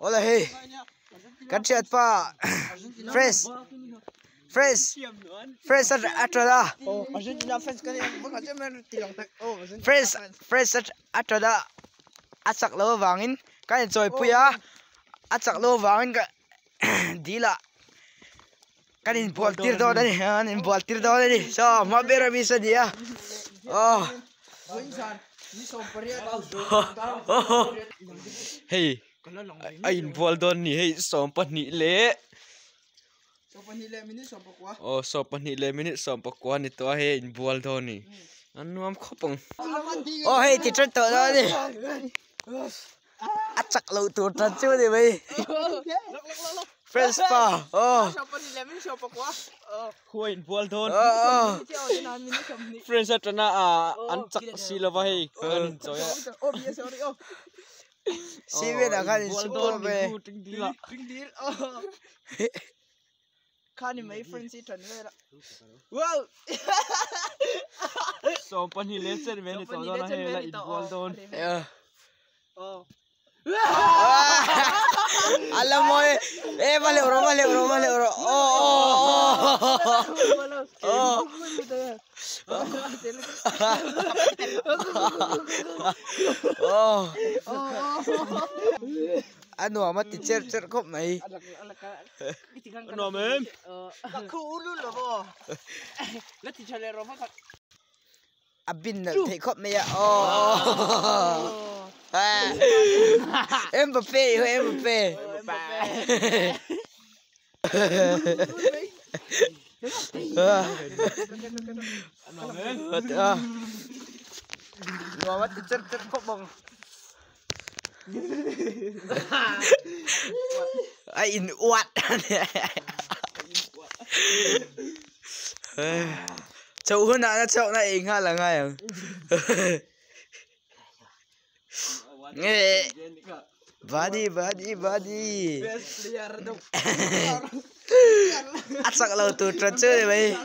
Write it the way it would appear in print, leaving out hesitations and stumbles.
Ola hey. Kan chat pa. Fresh. Atrada. Oh, Argentina fans kan yang bukan cuma tilang tak. Oh, Fresh atrada. Atsak lo wangin. Kan joy puya. Atsak lo wangin ka. Dila. Kan in ball tir do dani. In ball tir do dani. So, mabera bisa dia. Oh. Hey. Ain ball don ni hey sompat ni le. Oh, sopan ni le minit sompak kuan itu hey in ball don ni. Anu am kopong. Oh hey teacher to do ni. Acak lo tu transu ni bay. Fresh pa. Oh. Huain ball don. Oh. Fresh atana ancak sila bay. Kan enjoy. Oh, biasa sorry. Oh. Siwen akan super bay. Deal. Oh. Kan may friends ito nila. Wow. So panhilesan men ito na hela in ball don. Yeah. Oh. Alam mo mali bro. Oh. Ano amat teacher kop mai. Ano men? Aku ulu lo bo. Lah teacher le ro fa. Abin na take kop mai. Oh. Mbappé. Amat teacher kop bang. Ai in uat. Chậu hơn nào chậu này ing ha là ngay à. Nghe. Badi. Asak lo tu transfer vậy.